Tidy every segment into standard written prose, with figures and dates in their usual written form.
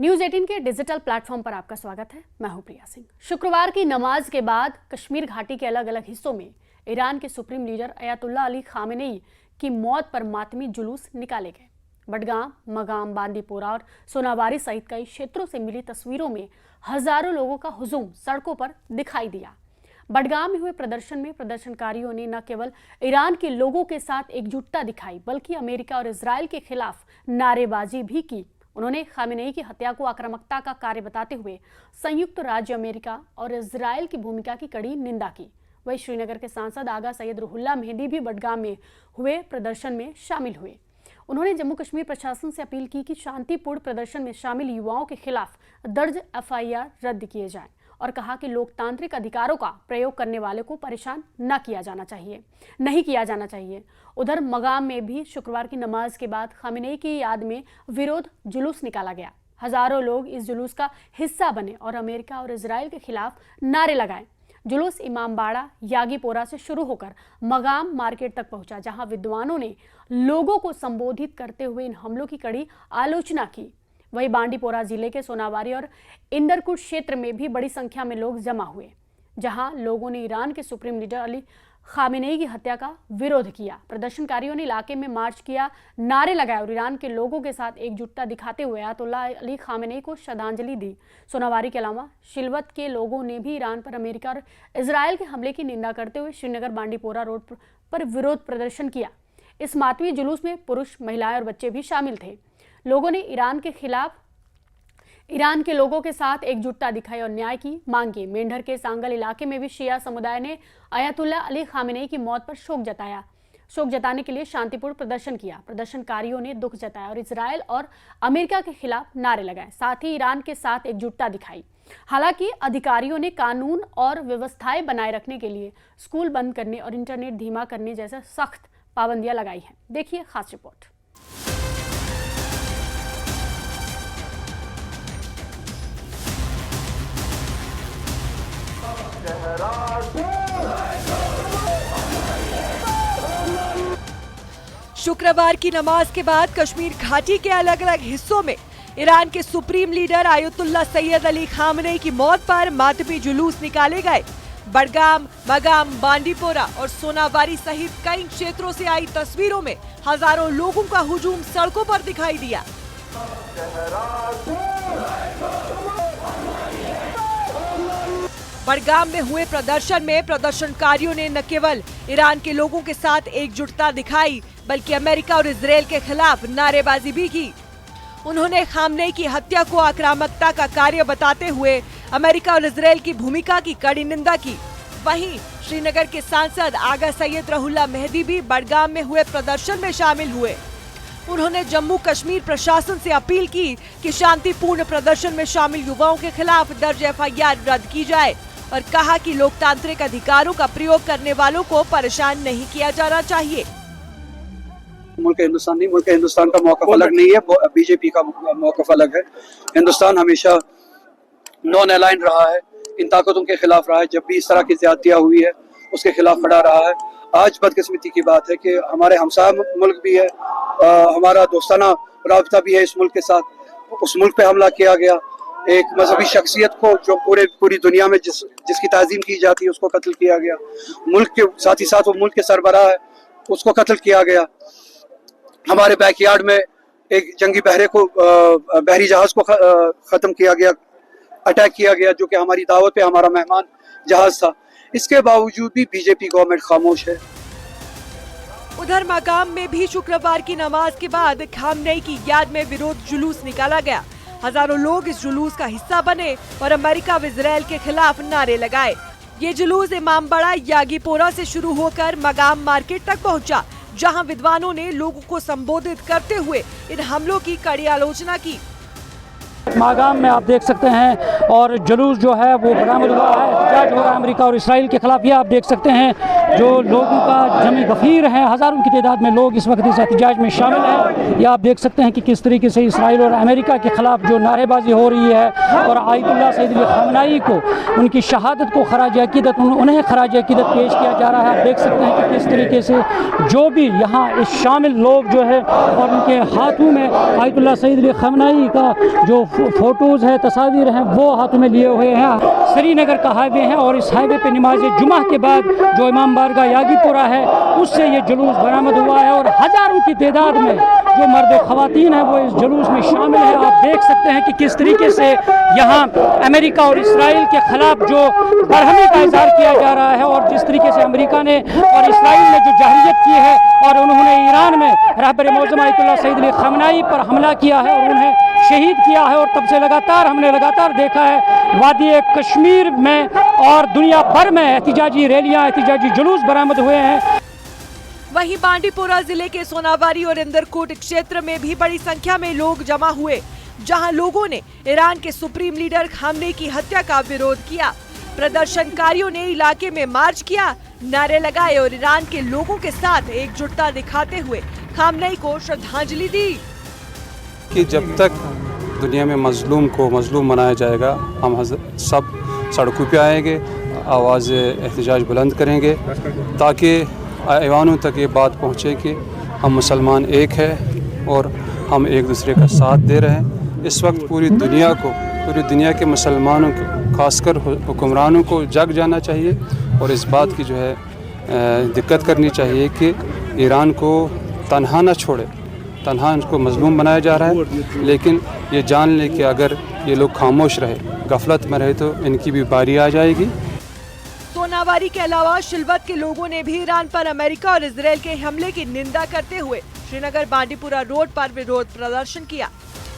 News 18 के digital platform पर आपका स्वागत है। मैं हूं प्रिया सिंह। शुक्रवार की नमाज के बाद कश्मीर घाटी के अलग अलग हिस्सों में ईरान के supreme leader Ayatollah Ali Khamenei की मौत पर मातमी जुलूस निकाले गए। बडगाम, मगाम, बांदीपोरा और सोनावारी सहित कई क्षेत्रों से मिली तस्वीरों में हजारों लोगों का हुजूम सड़कों पर दिखाई दिया। बडगाम में हुए प्रदर्शन में प्रदर्शनकारियों ने न केवल ईरान के लोगों के साथ एकजुटता दिखाई बल्कि अमेरिका और इजरायल के खिलाफ नारेबाजी भी की। उन्होंने खामेनेई की हत्या को आक्रामकता का कार्य बताते हुए संयुक्त राज्य अमेरिका और इजरायल की भूमिका की कड़ी निंदा की। वहीं श्रीनगर के सांसद आगा सैयद रुहुल्ला मेहदी भी बडगाम में हुए प्रदर्शन में शामिल हुए। उन्होंने जम्मू कश्मीर प्रशासन से अपील की कि शांतिपूर्ण प्रदर्शन में शामिल युवाओं के खिलाफ दर्ज FIR रद्द किए जाएं और कहा कि लोकतांत्रिक अधिकारों का प्रयोग करने वाले को परेशान नहीं किया जाना चाहिए। उधर मगाम में भी शुक्रवार की नमाज के बाद खामेनेई की याद में विरोध जुलूस निकाला गया। हजारों लोग इस जुलूस का हिस्सा बने और अमेरिका और इजरायल के खिलाफ नारे लगाए। जुलूस इमामबाड़ा यागीपोरा से शुरू होकर मगाम मार्केट तक पहुंचा, जहां विद्वानों ने लोगों को संबोधित करते हुए इन हमलों की कड़ी आलोचना की। वहीं बांदीपोरा जिले के सोनावारी और इंदरकुट क्षेत्र में भी बड़ी संख्या में लोग जमा हुए, जहां लोगों ने ईरान के सुप्रीम लीडर अली खामेनेई की हत्या का विरोध किया। प्रदर्शनकारियों ने इलाके में मार्च किया, नारे लगाए और ईरान के लोगों के साथ एकजुटता दिखाते हुए अयातुल्ला अली खामेनेई को श्रद्धांजलि दी। सोनावारी के अलावा शिलवत के लोगों ने भी ईरान पर अमेरिका और इजरायल के हमले की निंदा करते हुए श्रीनगर बांदीपोरा रोड पर विरोध प्रदर्शन किया। इस मातमी जुलूस में पुरुष, महिलाएं और बच्चे भी शामिल थे। लोगों ने ईरान के लोगों के साथ एकजुटता दिखाई और न्याय की मांग की। मेंढर के सांगल इलाके में भी शिया समुदाय ने अयातुल्ला अली खामेनेई की मौत पर शोक जताने के लिए शांतिपूर्ण प्रदर्शन किया। प्रदर्शनकारियों ने दुख जताया और इजरायल और अमेरिका के खिलाफ नारे लगाए, साथ ही ईरान के साथ एकजुटता दिखाई। हालांकि अधिकारियों ने कानून और व्यवस्थाएं बनाए रखने के लिए स्कूल बंद करने और इंटरनेट धीमा करने जैसे सख्त पाबंदियां लगाई हैं। देखिए खास रिपोर्ट। शुक्रवार की नमाज के बाद कश्मीर घाटी के अलग अलग हिस्सों में ईरान के supreme leader ayatollah Syed Ali Khamenei की मौत पर मातमी जुलूस निकाले गए। बडगाम, मगाम, बांदीपोरा और सोनावारी सहित कई क्षेत्रों से आई तस्वीरों में हजारों लोगों का हुजूम सड़कों पर दिखाई दिया। बडगाम में हुए प्रदर्शन में प्रदर्शनकारियों ने न केवल ईरान के लोगों के साथ एकजुटता दिखाई बल्कि अमेरिका और इजरायल के खिलाफ नारेबाजी भी की। उन्होंने खामेनेई की हत्या को आक्रामकता का कार्य बताते हुए अमेरिका और इजरायल की भूमिका की कड़ी निंदा की। वहीं श्रीनगर के सांसद आगा सैयद रुहुल्ला मेहदी भी बडगाम में हुए प्रदर्शन में शामिल हुए। उन्होंने जम्मू कश्मीर प्रशासन से अपील की कि शांतिपूर्ण प्रदर्शन में शामिल युवाओं के खिलाफ दर्ज FIR रद्द की जाए और कहा कि लोकतांत्रिक अधिकारों का प्रयोग करने वालों को परेशान नहीं किया जाना चाहिए। मुल्क हिंदुस्तान नहीं, मुल्क हिंदुस्तान का मौक़िफ़ अलग नहीं है, बीजेपी का मौक़िफ़ अलग है। हिंदुस्तान हमेशा नॉन अलाइन रहा है, इन ताकतों के खिलाफ रहा है। जब भी इस तरह की ज़्यादतियाँ हुई है उसके खिलाफ खड़ा रहा है। आज बदकिस्मती की बात है कि हमारे हमसाया मुल्क भी है, हमारा दोस्ताना राबता भी है इस मुल्क के साथ, उस मुल्क पे हमला किया गया। एक मजहबी शख्सियत को जो पूरी दुनिया में जिसकी ताज़ीम की जाती है उसको कत्ल किया गया। मुल्क के साथ ही साथ वो मुल्क के सरबराह है, उसको कत्ल किया गया। हमारे बैकयार्ड में एक जंगी बहरी जहाज को खत्म किया गया, अटैक किया गया, जो कि हमारी दावत पे हमारा मेहमान जहाज था। इसके बावजूद भी बीजेपी गवर्नमेंट खामोश है। उधर मकाम में भी शुक्रवार की नमाज के बाद खामेनेई की याद में विरोध जुलूस निकाला गया। हजारों लोग इस जुलूस का हिस्सा बने और अमेरिका व इजरायल के खिलाफ नारे लगाए। ये जुलूस इमामबाड़ा यागीपोरा से शुरू होकर मगाम मार्केट तक पहुंचा, जहां विद्वानों ने लोगों को संबोधित करते हुए इन हमलों की कड़ी आलोचना की। मगाम में आप देख सकते हैं और जुलूस जो है वो बरामद हुआ है, जज हो रहा है अमेरिका और इसराइल के खिलाफ, ये आप देख सकते हैं। जो लोगों का जमी गफीर है, हज़ारों की तादाद में लोग इस वक्त इस एहतजाज में शामिल हैं। ये आप देख सकते हैं कि किस तरीके से इसराइल और अमेरिका के ख़िलाफ़ जो नारेबाजी हो रही है और आयतुल्लाह सैयद अली ख़ामनेई को उनकी शहादत को खराज अक़ीदत उन्हें खराज अक़ीदत पेश किया जा रहा है। आप देख सकते हैं कि किस तरीके से जो भी यहाँ इस शामिल लोग जो है और उनके हाथों में आयतुल्लाह सैयद अली ख़ामनेई का जो फ़ोटोज़ है, तस्वीर हैं, वो हाथों में लिए हुए हैं। श्रीनगर का हाईवे है और इस हाईवे पे नमाज जुमा के बाद जो इमाम बारगाह यागीपुरा है उससे ये जुलूस बरामद हुआ है और हज़ारों की तादाद में जो मर्द और ख़वातीन हैं वो इस जुलूस में शामिल है। आप देख सकते हैं कि किस तरीके से यहाँ अमेरिका और इसराइल के ख़िलाफ़ जो बरहमी का इज़हार किया जा रहा है और जिस तरीके से अमेरिका ने और इसराइल ने जो जहरीत की है और उन्होंने ईरान में रहबर मौज़ूम आयतुल्लाह सैयद अली ख़ामनेई पर हमला किया है और उन्हें शहीद किया है और तब से हमने लगातार देखा है वादी कश्मीर में और दुनिया भर में एहतिजाजी रैलियाँ, एहतिजाजी जुलूस बरामद हुए हैं। वहीं बांडीपुरा जिले के सोनावारी और इंदरकोट क्षेत्र में भी बड़ी संख्या में लोग जमा हुए, जहां लोगों ने ईरान के सुप्रीम लीडर खामनेई की हत्या का विरोध किया। प्रदर्शनकारियों ने इलाके में मार्च किया, नारे लगाए और ईरान के लोगों के साथ एकजुटता दिखाते हुए खामनेई को श्रद्धांजलि दी। कि जब तक दुनिया में मजलूम को मजलूम बनाया जाएगा, हम सब सड़कों पे आएंगे, आवाज़ एहतजाज बुलंद करेंगे ताकि ऐवानों तक ये बात पहुँचे कि हम मुसलमान एक है और हम एक दूसरे का साथ दे रहे हैं। इस वक्त पूरी दुनिया के मुसलमानों को, खासकर हुक्मरानों को जग जाना चाहिए और इस बात की जो है दिक्कत करनी चाहिए कि ईरान को तन्हा न छोड़े। तन्हा उनको मजलूम बनाया जा रहा है, लेकिन ये जान ले कि अगर ये लोग खामोश रहे, गफलत में रहे तो इनकी भी बारी आ जाएगी। सोनावारी के अलावा शिलवत के लोगों ने भी ईरान पर अमेरिका और इजराइल के हमले की निंदा करते हुए श्रीनगर बांडीपुरा रोड पर विरोध प्रदर्शन किया।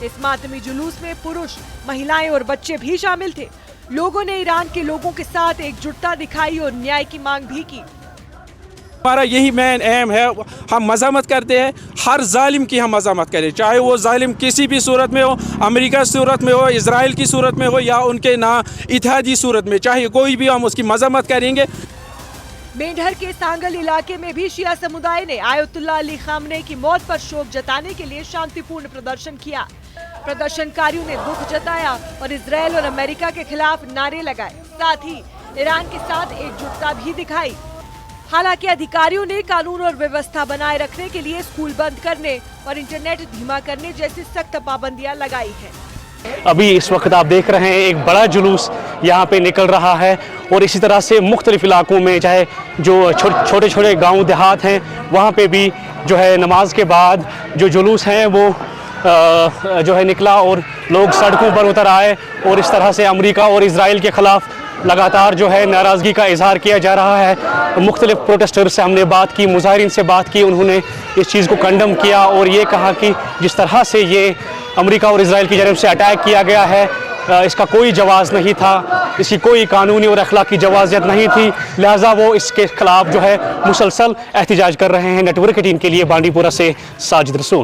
इस मातमी जुलूस में पुरुष, महिलाएं और बच्चे भी शामिल थे। लोगों ने ईरान के लोगों के साथ एकजुटता दिखाई और न्याय की मांग भी की। हमारा यही मेन एम है, हम मज़ामत करते हैं, हर जालिम की हम मज़ामत करें, चाहे वो जालिम किसी भी सूरत में हो, अमेरिका की सूरत में हो, इजराइल की सूरत में हो या उनके ना इत्तेहादी सूरत में, चाहे कोई भी, हम उसकी मज़ामत करेंगे। मेंढर के सांगल इलाके में भी शिया समुदाय ने आयतुल्लाह अली ख़ामनेई की मौत पर शोक जताने के लिए शांतिपूर्ण प्रदर्शन किया। प्रदर्शनकारियों ने दुख जताया और इजराइल और अमेरिका के खिलाफ नारे लगाए, साथ ही ईरान के साथ एकजुटता भी दिखाई। हालांकि अधिकारियों ने कानून और व्यवस्था बनाए रखने के लिए स्कूल बंद करने और इंटरनेट धीमा करने जैसी सख्त पाबंदियां लगाई हैं। अभी इस वक्त आप देख रहे हैं एक बड़ा जुलूस यहाँ पे निकल रहा है और इसी तरह से मुख्तलिफ इलाकों में, चाहे जो छोटे छोटे गांव देहात हैं, वहाँ पे भी जो है नमाज के बाद जो जुलूस हैं वो जो है निकला और लोग सड़कों पर उतर आए और इस तरह से अमेरिका और इजराइल के ख़िलाफ़ लगातार जो है नाराज़गी का इजहार किया जा रहा है। मुख्तलिफ प्रोटेस्टर से हमने बात की, मुजाहिरीन से बात की, उन्होंने इस चीज़ को कंडम किया और ये कहा कि जिस तरह से ये अमेरिका और इजराइल की जानब से अटैक किया गया है, इसका कोई जवाज़ नहीं था, इसकी कोई कानूनी और अखलाकी जवाज़ियत नहीं थी, लिहाजा वो इसके खिलाफ जो है मुसलसल एहतजाज कर रहे हैं। नेटवर्क 18 के लिए बांडीपुरा से साजिद रसूल।